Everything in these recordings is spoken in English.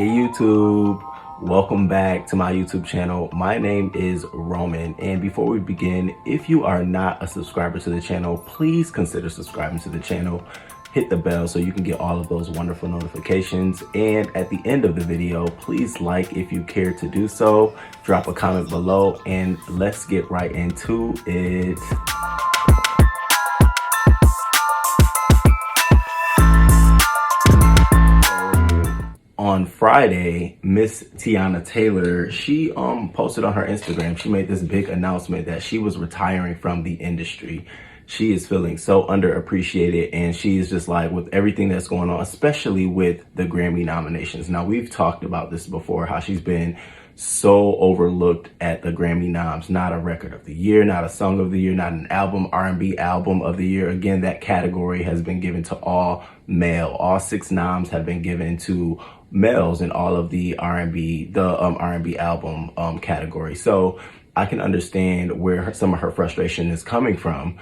Hey YouTube, welcome back to my YouTube channel. My name is Roman, and before we begin, if you are not a subscriber to the channel, please consider subscribing to the channel. Hit the bell so you can get all of those wonderful notifications, and at the end of the video, please like if you care to do so, drop a comment below, and let's get right into it. On Friday, Miss Teyana Taylor, she posted on her Instagram, she made this big announcement that she was retiring from the industry. She is feeling so underappreciated, and she is just like, with everything that's going on, especially with the Grammy nominations. Now, we've talked about this before, how she's been so overlooked at the Grammy noms. Not a record of the year, not a song of the year, not an album, R&B album of the year. Again, that category has been given to all male. All 6 noms have been given to males in all of the R&B, R&B album category. So I can understand where some of her frustration is coming from.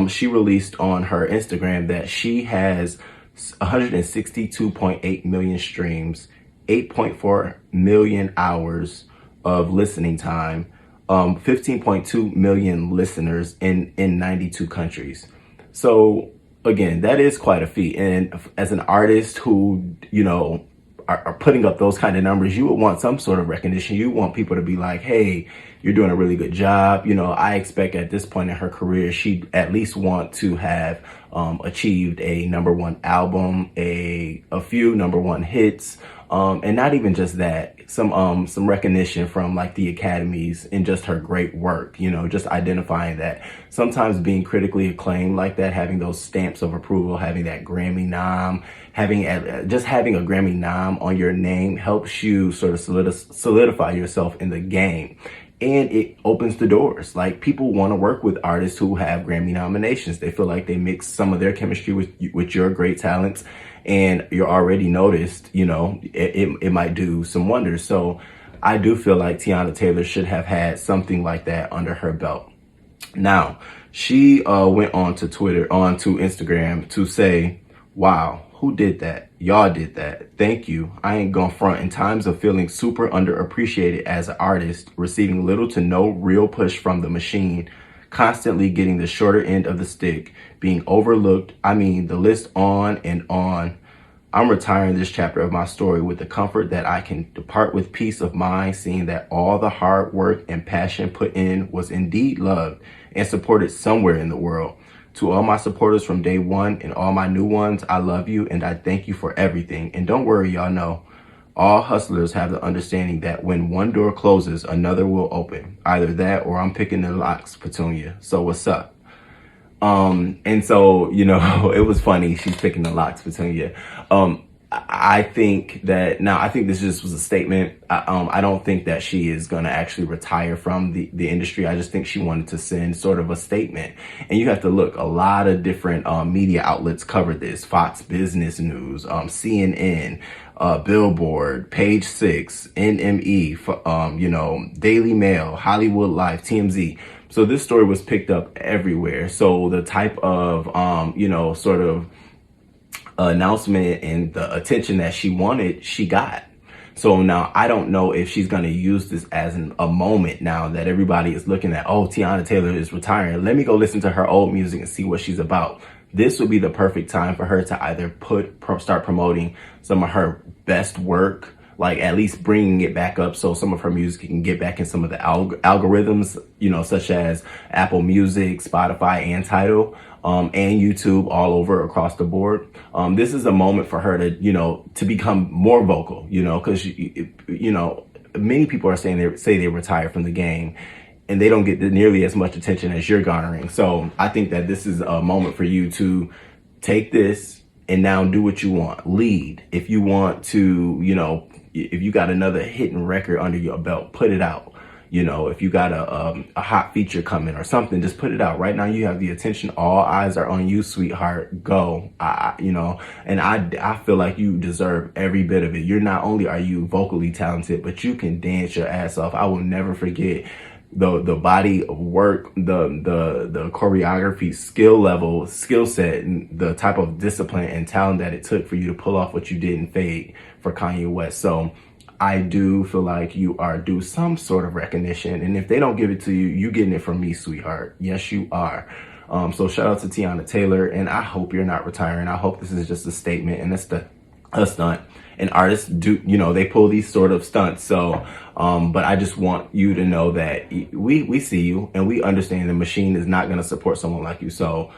She released on her Instagram that she has 162.8 million streams, 8.4 million hours of listening time, 15.2 million listeners in 92 countries. So again, that is quite a feat. And as an artist who, you know, are putting up those kind of numbers, you would want some sort of recognition. You want people to be like, hey, you're doing a really good job. You know, I expect at this point in her career, she'd at least want to have achieved a #1 album, a few #1 hits, and not even just that, some recognition from like the academies and just her great work, you know, just identifying that sometimes being critically acclaimed like that, having those stamps of approval, having that Grammy nom, just having a Grammy nom on your name helps you sort of solidify yourself in the game. And it opens the doors. Like, people want to work with artists who have Grammy nominations. They feel like they mix some of their chemistry with your great talents, and you're already noticed, you know, it might do some wonders. So I do feel like Teyana Taylor should have had something like that under her belt. Now, she went on to Instagram to say, wow, who did that? Y'all did that. Thank you. I ain't gonna front. In times of feeling super underappreciated as an artist, receiving little to no real push from the machine, constantly getting the shorter end of the stick, being overlooked, I mean, the list on and on. I'm retiring this chapter of my story with the comfort that I can depart with peace of mind, seeing that all the hard work and passion put in was indeed loved and supported somewhere in the world. To all my supporters from day one and all my new ones, I love you and I thank you for everything. And don't worry, y'all know, all hustlers have the understanding that when one door closes, another will open. Either that or I'm picking the locks, Petunia. So what's up? And so, you know, it was funny. She's picking the locks, Petunia. I think that now, I think this just was a statement. I don't think that she is going to actually retire from the industry. I just think she wanted to send sort of a statement. And you have to look, a lot of different media outlets covered this. Fox Business News, CNN, Billboard, Page 6, NME, you know, Daily Mail, Hollywood Life, TMZ. So this story was picked up everywhere. So the type of, you know, sort of announcement and the attention that she wanted, she got. So now I don't know if she's going to use this as a moment now that everybody is looking at, oh, Teyana Taylor is retiring. Let me go listen to her old music and see what she's about. This would be the perfect time for her to either start promoting some of her best work, like at least bringing it back up so some of her music can get back in some of the algorithms, you know, such as Apple Music, Spotify, and Tidal, and YouTube all over across the board. This is a moment for her to, you know, to become more vocal, you know, because, you know, many people are saying they retire from the game and they don't get nearly as much attention as you're garnering. So I think that this is a moment for you to take this and now do what you want. Lead. If you want to, you know, if you got another hitting record under your belt, put it out. You know, if you got a hot feature coming or something, just put it out. Right now, you have the attention. All eyes are on you, sweetheart. Go. You know, and I feel like you deserve every bit of it. You're not only are you vocally talented, but you can dance your ass off. I will never forget the body of work, the choreography, skill set, and the type of discipline and talent that it took for you to pull off what you did in Fade for Kanye West. So I do feel like you are due some sort of recognition. And if they don't give it to you, you getting it from me, sweetheart. Yes, you are. So shout out to Teyana Taylor, and I hope you're not retiring. I hope this is just a statement and it's a stunt. And artists do, you know, they pull these sort of stunts. So, but I just want you to know that we see you and we understand the machine is not going to support someone like you. So,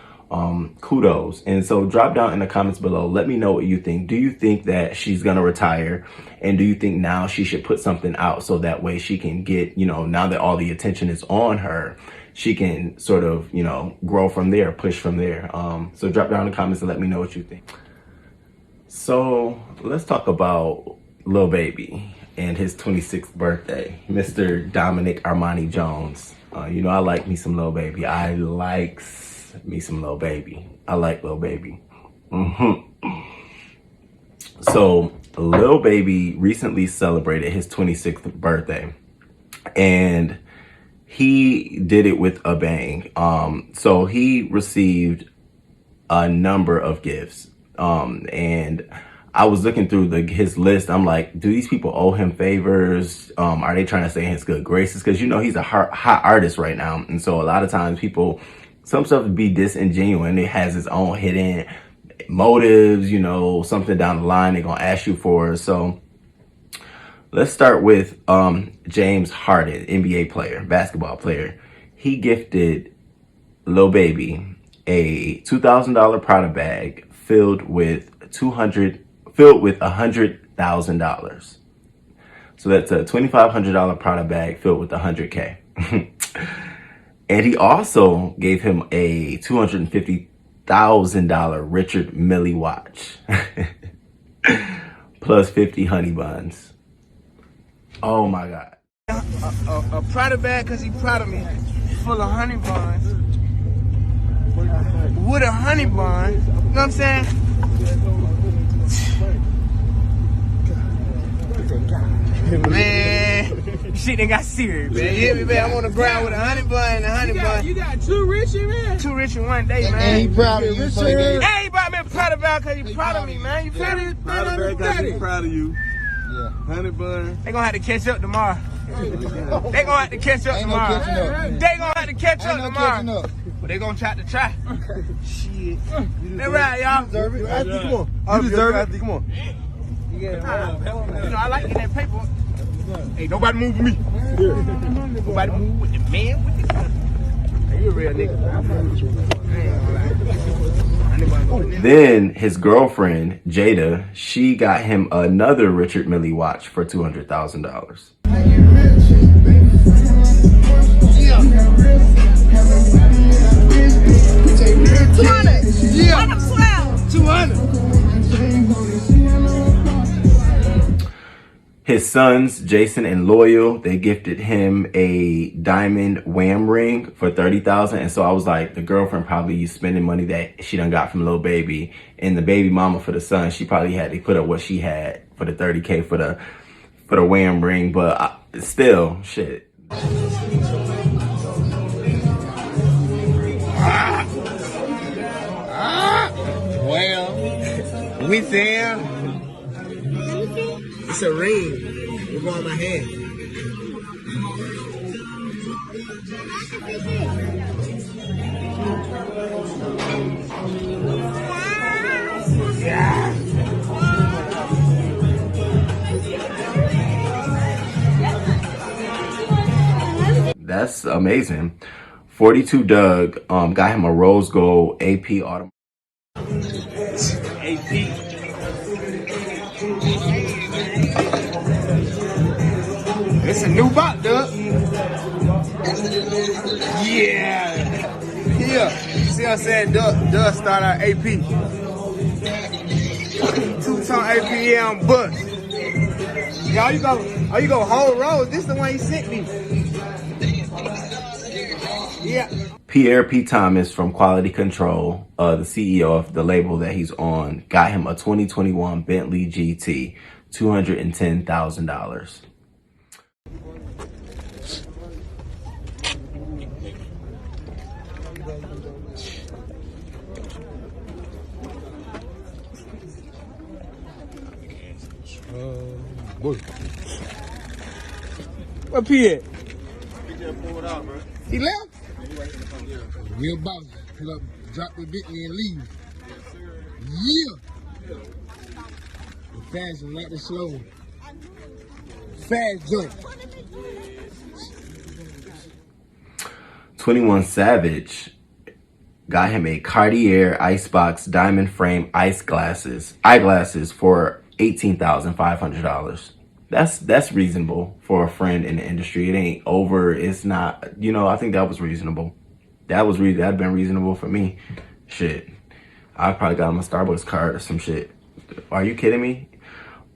kudos. And so drop down in the comments below. Let me know what you think. Do you think that she's going to retire? And do you think now she should put something out so that way she can get, you know, now that all the attention is on her, she can sort of, you know, grow from there, push from there. So drop down in the comments and let me know what you think. So let's talk about Lil Baby and his 26th birthday, Mr. Dominic Armani Jones. You know, I like me some Lil Baby. I like me some Lil Baby. I like Lil Baby. So Lil Baby recently celebrated his 26th birthday, and he did it with a bang. So he received a number of gifts. And I was looking through his list. I'm like, do these people owe him favors? Are they trying to stay in his good graces? Because, you know, he's a hot artist right now. And so a lot of times some stuff would be disingenuous. It has its own hidden motives, you know, something down the line they're going to ask you for. So let's start with James Harden, NBA player, basketball player. He gifted Lil Baby a $2,000 Prada bag filled with $100,000. So that's a $2,500 Prada bag filled with $100K. And he also gave him a $250,000 Richard Mille watch plus 50 honey buns. Oh my God. A Prada bag because he proud of me, full of honey buns. With a honey bun, you know what I'm saying? Man, shit done got serious, man. You hear me, man? I'm on the ground with a honey bun and a honey bun. You got two Richie, man? Two Richie one day, man. And he proud of you. So Hey, he brought me a Prada bag because he proud of me, man. You feel me? Prada bag because he proud of you. Yeah. Honey bun. They gonna have to catch up tomorrow. They gonna have to catch up Ain't no tomorrow. catching up. They gonna have to catch up Ain't no tomorrow. catching up. But they gonna try to try. Shit. They right, y'all. Deserve it. Athlete, come on. You deserve it. Come on. You know, I like getting that paper. Hey, nobody move with me. Nobody move with the man with the gun. Hey, you a real nigga. Then his girlfriend, Jada, she got him another Richard Mille watch for $200,000. His sons, Jason and Loyal, they gifted him a diamond wham ring for $30,000. And so I was like, the girlfriend probably used spending money that she done got from Lil Baby, and the baby mama for the son, she probably had to put up what she had for the $30K for the wham ring. But still, shit. Well, we there. It's a ring. It's on my hand. Yeah. That's amazing. 42 Doug got him a rose gold AP auto. AP. It's a new box, Doug. Yeah. Yeah. See what I'm saying? Doug start out AP. Two-tone AP, yeah, I'm bust. Y'all, you go whole rose. This is the one he sent me. Yeah. Pierre P. Thomas from Quality Control, the CEO of the label that he's on, got him a 2021 Bentley GT, $210,000. Where P at? He just pulled out, bro. He left? Real boss. Pull up, drop the Bentley and leave. Yeah. The fast and not the slow. Fast joint. 21 Savage got him a Cartier Icebox diamond frame eyeglasses for $18,500. That's reasonable for a friend in the industry. It ain't over. It's not, I think that was reasonable. That'd been reasonable for me. Shit. I probably got him a Starbucks card or some shit. Are you kidding me?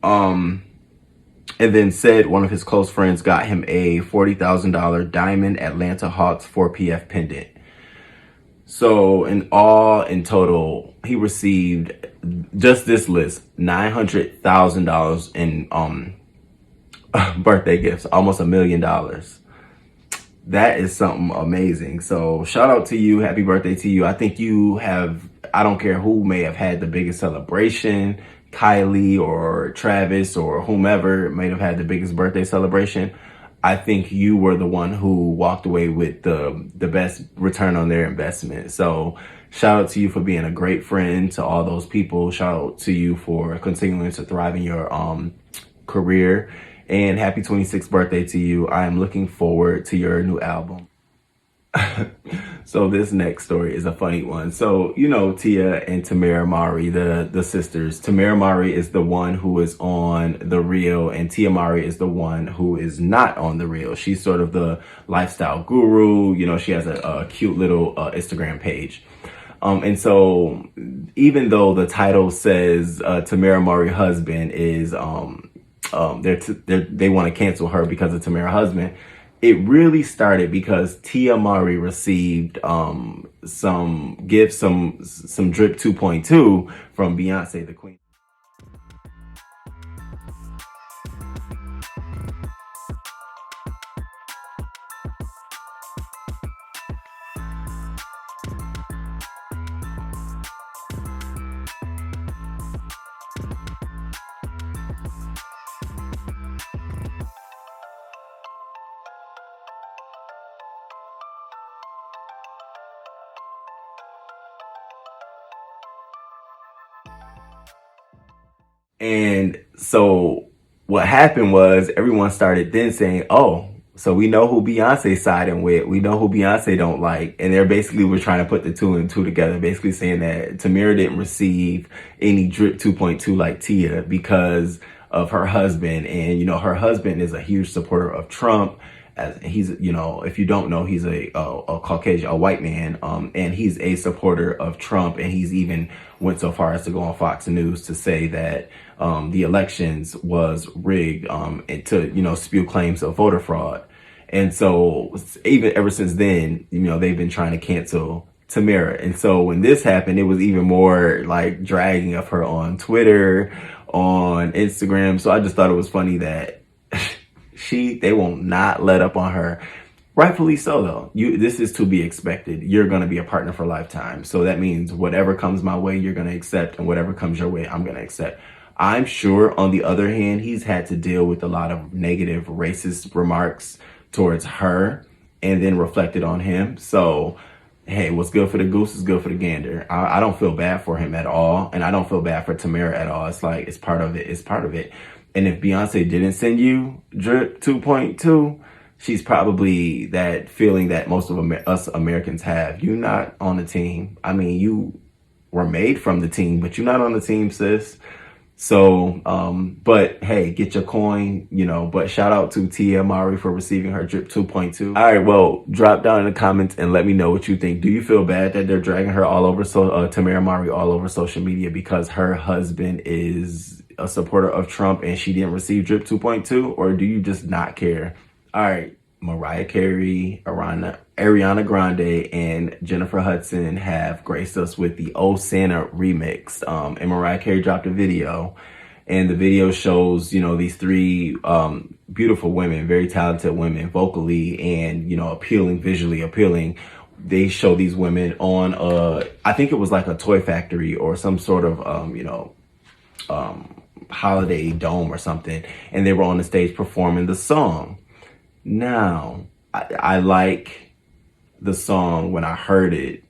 And then said one of his close friends got him a $40,000 diamond Atlanta Hawks 4PF pendant. So in total, he received just this list, $900,000 in birthday gifts, almost $1 million. That is something amazing. So shout out to you. Happy birthday to you. I think you have, I don't care who may have had the biggest celebration, Kylie or Travis or whomever may have had the biggest birthday celebration. I think you were the one who walked away with the best return on their investment. So shout out to you for being a great friend to all those people. Shout out to you for continuing to thrive in your career. And happy 26th birthday to you. I am looking forward to your new album. So this next story is a funny one. So, Tia and Tamera Mowry, the sisters. Tamera Mowry is the one who is on The Real, and Tia Mowry is the one who is not on The Real. She's sort of the lifestyle guru. She has a cute little Instagram page. And so even though the title says Tamera Mowry husband is, they want to cancel her because of Tamera husband, it really started because Tia Mowry received some gifts, some drip 2.2 from Beyonce, the queen. And so what happened was everyone started then saying, oh, so we know who Beyonce's siding with. We know who Beyonce don't like. And they're basically were trying to put the two and two together, basically saying that Tamera didn't receive any drip 2.2 like Tia because of her husband. And, her husband is a huge supporter of Trump. As he's, if you don't know, he's a Caucasian, a white man, and he's a supporter of Trump. And he's even went so far as to go on Fox News to say that the elections was rigged, and to, spew claims of voter fraud. And so even ever since then, they've been trying to cancel Tamera. And so when this happened, it was even more like dragging of her on Twitter, on Instagram. So I just thought it was funny that they will not let up on her. Rightfully so, though. This is to be expected. You're going to be a partner for a lifetime. So that means whatever comes my way, you're going to accept, and whatever comes your way, I'm going to accept. I'm sure, on the other hand, he's had to deal with a lot of negative racist remarks towards her and then reflected on him. So, hey, what's good for the goose is good for the gander. I don't feel bad for him at all. And I don't feel bad for Tamera at all. It's like, it's part of it. It's part of it. And if Beyonce didn't send you drip 2.2, she's probably that feeling that most of us Americans have. You're not on the team. I mean, you were made from the team, but you're not on the team, sis. So, but hey, get your coin, but shout out to Tia Mowry for receiving her drip 2.2. All right, well, drop down in the comments and let me know what you think. Do you feel bad that they're dragging her all over, Tamera Mowry all over social media because her husband is a supporter of Trump and she didn't receive drip 2.2, or do you just not care? All right, Mariah Carey, Ariana Grande, and Jennifer Hudson have graced us with the Oh Santa remix. And Mariah Carey dropped a video, and the video shows, these three beautiful women, very talented women, vocally and, visually appealing. They show these women on I think it was like a toy factory or some sort of, holiday dome or something, and they were on the stage performing the song. Now, I like the song when I heard it.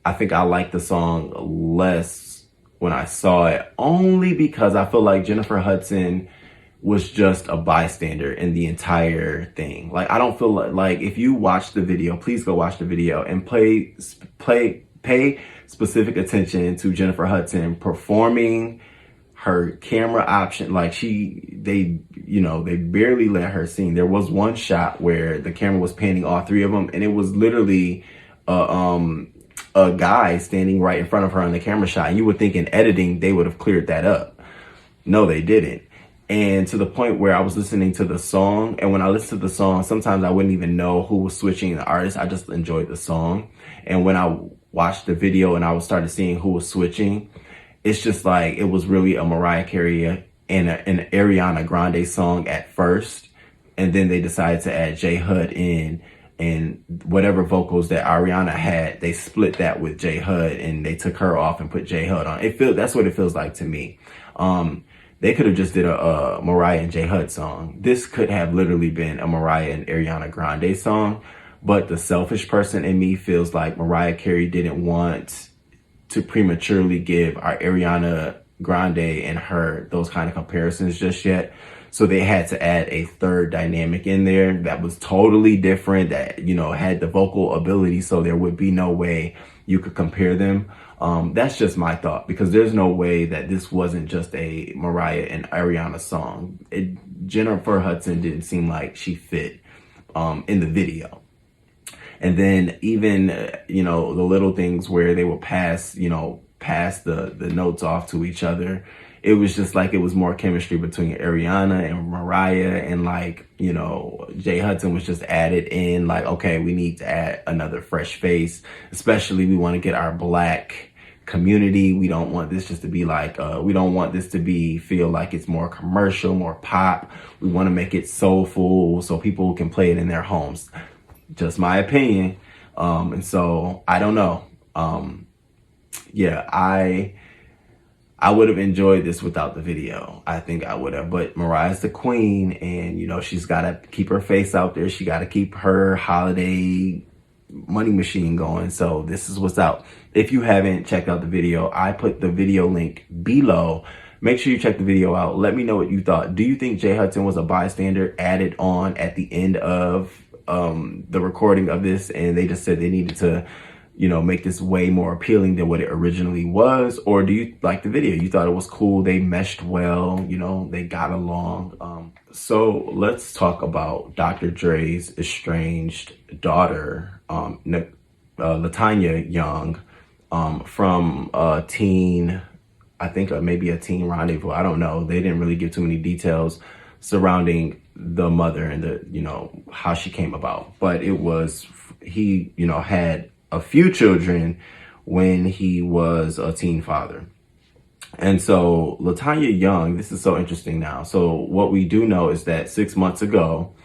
I think I liked the song less when I saw it, only because I feel like Jennifer Hudson was just a bystander in the entire thing. Like, I don't feel like if you watch the video, please go watch the video and pay specific attention to Jennifer Hudson performing her camera option. Like, they barely let her sing. There was one shot where the camera was panning all three of them, and it was literally a guy standing right in front of her on the camera shot. And you would think in editing they would have cleared that up. No, they didn't. And to the point where I was listening to the song, and when I listened to the song, sometimes I wouldn't even know who was switching the artist. I just enjoyed the song. And when I watched the video and I started seeing who was switching, it's just like it was really a Mariah Carey and an Ariana Grande song at first. And then they decided to add J Hud in, and whatever vocals that Ariana had, they split that with J Hud, and they took her off and put J Hud on. That's what it feels like to me. They could have just did a Mariah and J Hud song. This could have literally been a Mariah and Ariana Grande song, but the selfish person in me feels like Mariah Carey didn't want to prematurely give our Ariana Grande and her those kind of comparisons just yet. So they had to add a third dynamic in there that was totally different, that, had the vocal ability, so there would be no way you could compare them. That's just my thought, because there's no way that this wasn't just a Mariah and Ariana song. Jennifer Hudson didn't seem like she fit in the video. And then even, the little things where they would pass the notes off to each other. It was just like it was more chemistry between Ariana and Mariah, and Jay Hudson was just added in, like, okay, we need to add another fresh face, especially we want to get our Black community. We don't want this just to be like, we don't want this to feel like it's more commercial, more pop. We want to make it soulful so people can play it in their homes. Just my opinion. And so I don't know. I would have enjoyed this without the video. I think I would have. But Mariah's the queen, and she's got to keep her face out there. She got to keep her holiday money machine going. So this is what's out. If you haven't checked out the video, I put the video link below. Make sure you check the video out. Let me know what you thought. Do you think Jay Hudson was a bystander added on at the end of the recording of this, and they just said they needed to make this way more appealing than what it originally was? Or do you like the video? You thought it was cool, they meshed well, they got along. So let's talk about Dr. Dre's estranged daughter, Latanya Young, from a teen, I think maybe a teen rendezvous. I don't know. They didn't really give too many details surrounding the mother and how she came about. But it was, he, had a few children when he was a teen father. And so Latanya Young, this is so interesting now. So what we do know is that 6 months ago,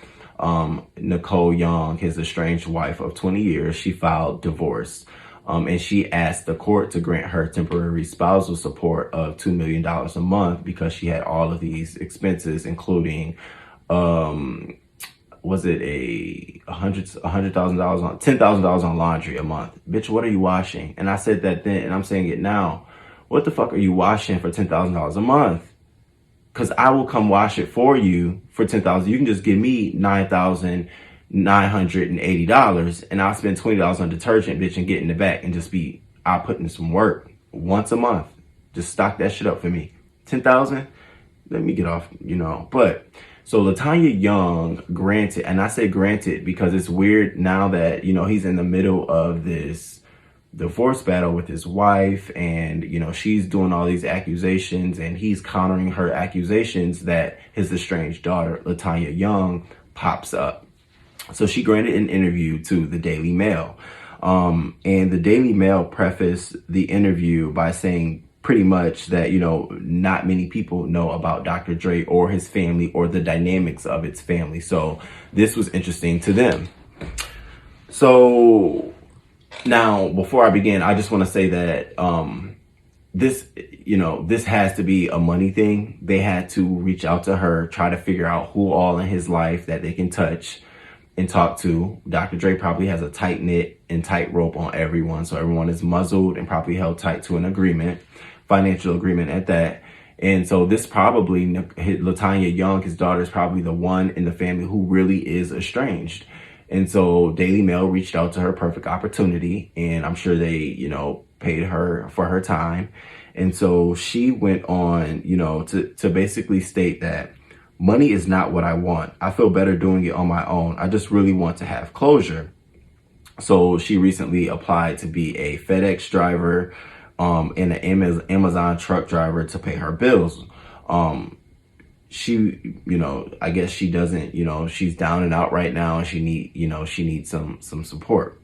Nicole Young, his estranged wife of 20 years, she filed divorce. And she asked the court to grant her temporary spousal support of $2 million a month because she had all of these expenses, including, was it $100,000 on $10,000 on laundry a month? Bitch, what are you washing? And I said that then, and I'm saying it now. What the fuck are you washing for $10,000 a month? Because I will come wash it for you for $10,000. You can just give me $9,980, and I'll spend $20 on detergent, bitch, and get in the back and I'll put in some work once a month. Just stock that shit up for me. $10,000. Let me get off, But so Latanya Young granted, and I say granted because it's weird now that, he's in the middle of this divorce battle with his wife, and, she's doing all these accusations, and he's countering her accusations that his estranged daughter, Latanya Young, pops up. So she granted an interview to the Daily Mail. And the Daily Mail prefaced the interview by saying pretty much that, not many people know about Dr. Dre or his family or the dynamics of its family. So this was interesting to them. So now, before I begin, I just want to say that this, this has to be a money thing. They had to reach out to her, try to figure out who all in his life that they can touch and talk to. Dr. Dre probably has a tight knit and tight rope on everyone. So everyone is muzzled and probably held tight to an agreement, financial agreement at that. And so this probably, Latanya Young, his daughter, is probably the one in the family who really is estranged. And so Daily Mail reached out to her, perfect opportunity. And I'm sure they, paid her for her time. And so she went on, to basically state that money is not what I want. I feel better doing it on my own. I just really want to have closure. So she recently applied to be a FedEx driver, and an Amazon truck driver to pay her bills. She, I guess she doesn't, she's down and out right now, and she needs some support.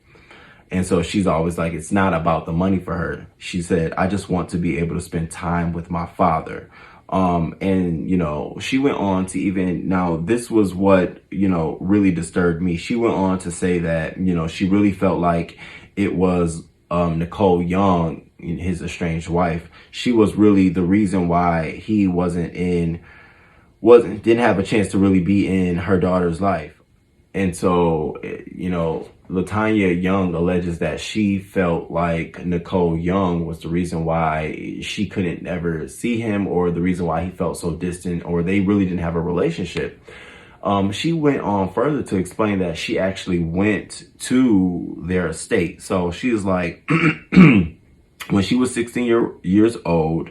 And so she's always like, it's not about the money for her. She said, I just want to be able to spend time with my father. And, she went on to now this was what, really disturbed me. She went on to say that, she really felt like it was, Nicole Young, his estranged wife. She was really the reason why he didn't have a chance to really be in her daughter's life. And so, Latanya Young alleges that she felt like Nicole Young was the reason why she couldn't ever see him, or the reason why he felt so distant, or they really didn't have a relationship. She went on further to explain that she actually went to their estate. So she was like, when she was 16 years old,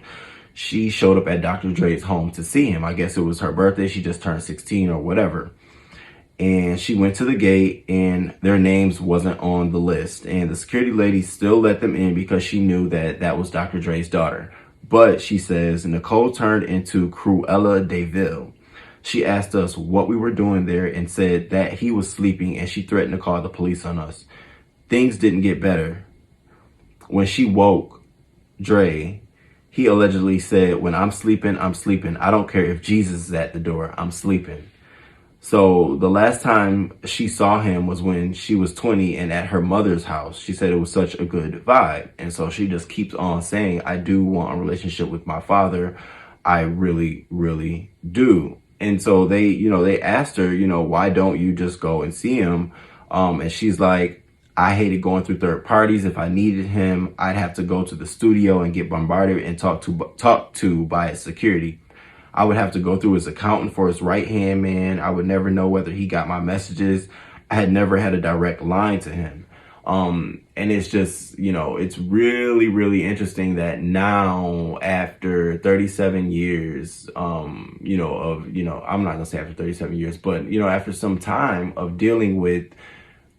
she showed up at Dr. Dre's home to see him. I guess it was her birthday. She just turned 16 or whatever. And she went to the gate, and their names wasn't on the list. And the security lady still let them in because she knew that that was Dr. Dre's daughter. But she says, Nicole turned into Cruella de Vil. She asked us what we were doing there and said that he was sleeping, and she threatened to call the police on us. Things didn't get better. When she woke Dre, he allegedly said, when I'm sleeping, I'm sleeping. I don't care if Jesus is at the door. I'm sleeping. So the last time she saw him was when she was 20 and at her mother's house. She said it was such a good vibe. And so she just keeps on saying, I do want a relationship with my father. I really, really do. And so they asked her, why don't you just go and see him? And she's like, I hated going through third parties. If I needed him, I'd have to go to the studio and get bombarded and talked to by his security. I would have to go through his accountant for his right-hand man. I would never know whether he got my messages. I had never had a direct line to him. And it's just, it's really, really interesting that now after 37 years, I'm not gonna say after 37 years, but, after some time of dealing with,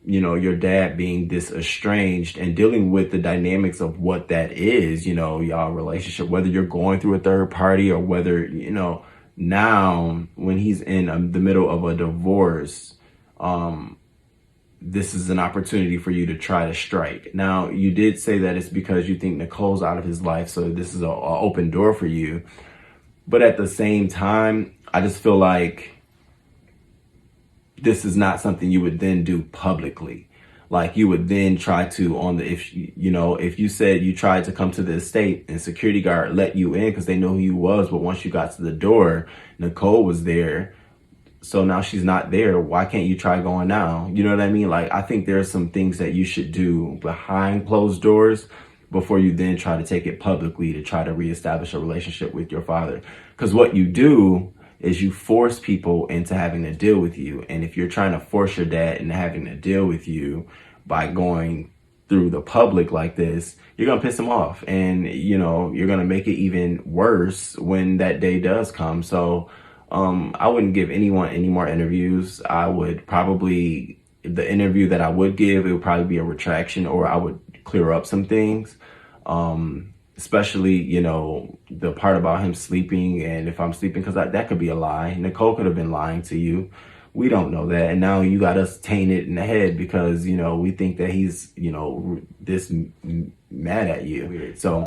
your dad being this estranged and dealing with the dynamics of what that is, y'all relationship, whether you're going through a third party or whether, now when he's in the middle of a divorce, this is an opportunity for you to try to strike. Now, you did say that it's because you think Nicole's out of his life, so this is an open door for you. But at the same time, I just feel like this is not something you would then do publicly. Like you would then try to if you said you tried to come to the estate and security guard let you in because they know who you was, but once you got to the door, Nicole was there. So now she's not there. Why can't you try going now? You know what I mean? Like, I think there are some things that you should do behind closed doors before you then try to take it publicly to try to reestablish a relationship with your father. Because what you do is you force people into having to deal with you. And if you're trying to force your dad into having to deal with you by going through the public like this, you're going to piss him off. And, you're going to make it even worse when that day does come. So I wouldn't give anyone any more interviews. I would probably, the interview that I would give, it would probably be a retraction, or I would clear up some things. Especially, the part about him sleeping, and if I'm sleeping, because that could be a lie. Nicole could have been lying to you. We don't know that. And now you got us tainted in the head because, we think that he's, this mad at you. So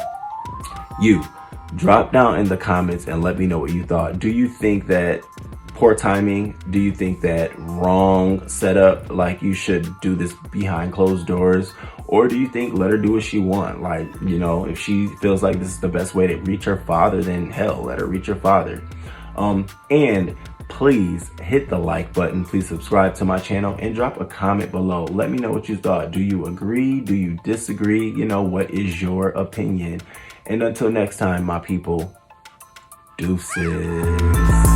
you drop down in the comments and let me know what you thought. Do you think that poor timing? Do you think that wrong setup, like you should do this behind closed doors? Or do you think let her do what she want? Like, you know, if she feels like this is the best way to reach her father, then hell, let her reach her father. And please hit the like button. Please subscribe to my channel and drop a comment below. Let me know what you thought. Do you agree? Do you disagree? You know, what is your opinion? And until next time, my people, deuces.